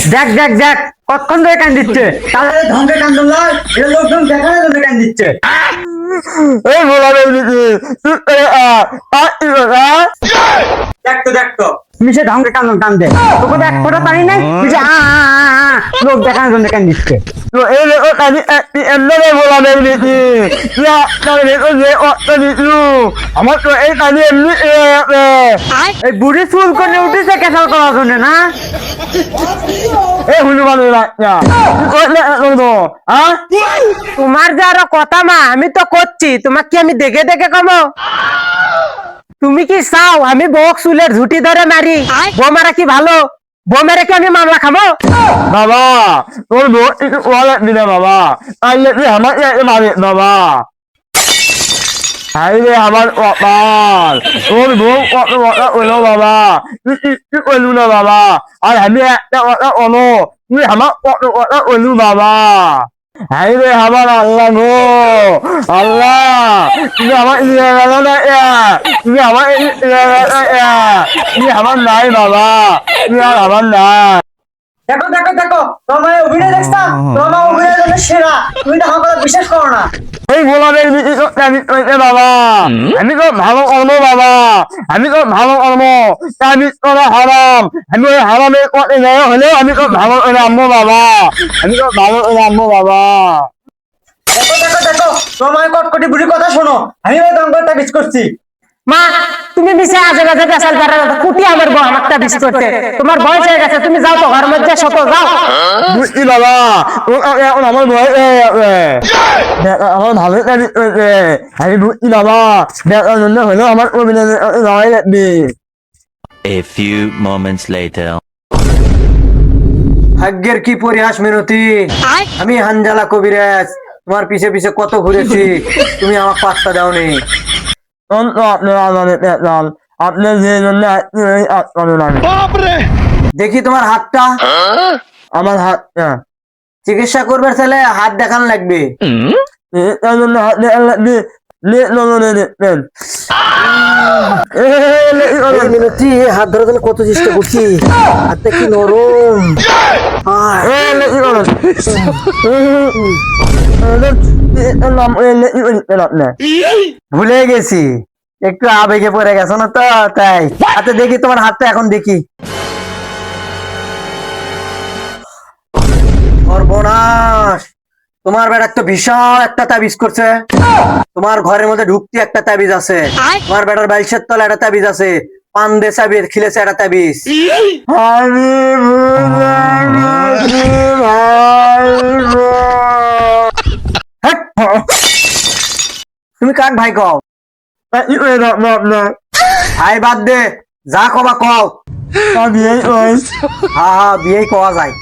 দেখ দেখ দেখ কতক্ষণ ধরে কান দিচ্ছে তাহলে ঢঙ্গে কান ধরলাম এটা লোকজন দেখানোর জন্য কান দিচ্ছে এই বলা দেখতো মিশে ঢঙ্গে কান দে তোকে দেখ ফোটা পারি নাই মিশে লোক দেখানোর জন্য কান দিচ্ছে আমার তো এই কাজে এমনি এই বুড়ি চুল করে উঠেছে কেসাল করার জন্য না এই হনুমান তোমার যে আরো কথা মা আমি তো করছি তোমাকে আমি দেখে দেখে কমো তুমি কি চাও আমি বক চুলের ঝুটি ধরে মারি বউ মারা কি ভালো বউ মেরে কি আমি মামলা খাবো বাবা তোর বউ একটু ওয়ালেট দিলে বাবা তাইলে তুই আমার মারে বাবা হাইরে আমার কপাল তোর বউ কত কথা হইলো বাবা তুই একটু কইলু না বাবা আর আমি একটা কথা বলো তুই আমার কত কথা কইলু বাবা হাইরে আমার আল্লাহ গো আল্লাহ তুমি আমার তুমি আমার তুমি আমার নাই বাবা তুমি আর আমার নাই দেখো দেখো দেখো তোমার অভিনয় দেখছা তোমার অভিনয় জন্য সেরা তুমি তো আমার কথা বিশ্বাস করো না এই গোলাপের বাবা আমি তো ভালো কর্ম বাবা আমি তো ভালো কর্ম আমি করা হারাম আমি ওই হারামের কথা নয় হলেও আমি তো ভালো করে আনবো বাবা আমি তো ভালো করে আনবো বাবা দেখো দেখো দেখো তোমার কটকটি বুড়ির কথা শোনো আমি ওই দঙ্গলটা বিচ করছি মা তুমি নিচে আজে বাজে বেসাল পারা কুটি আমার বউ আমারটা বিচ করতে তোমার বয়স হয়ে গেছে তুমি যাও তো ঘর মধ্যে শত যাও বুঝছি বাবা এখন আমার ভয় আমার ভালো আমি বুঝছি বাবা দেখার জন্য হলেও আমার অভিনয় লাগবে A few moments later. ভাগ্যের কি পরিহাস মিনতি আমি হানজালা কবিরাজ তোমার পিছে পিছে কত ঘুরেছি তুমি আমার পাত্তা দাওনি আপনি যে জন্য দেখি তোমার হাতটা আমার হাত চিকিৎসা করবে তাহলে হাত দেখান লাগবে মিনতি হাত ধরে তাহলে কত চেষ্টা করছি হাতটা কি নরম ভুলে গেছি একটু আবেগে পড়ে গেছো না তো তাই আচ্ছা দেখি তোমার হাতটা এখন দেখি সর্বনাশ তোমার বেড়া তো বিশাল একটা তাবিজ করছে তোমার ঘরের মধ্যে ঢুকতে একটা তাবিজ আছে তোমার বেটার বাইশের তলা একটা তাবিজ আছে পান দে চাবির খিলেছে একটা তাবিজ তুমি কাক ভাই কও ভাই বাদ দে যা কবা কও হ্যাঁ বিয়ে কওয়া যায়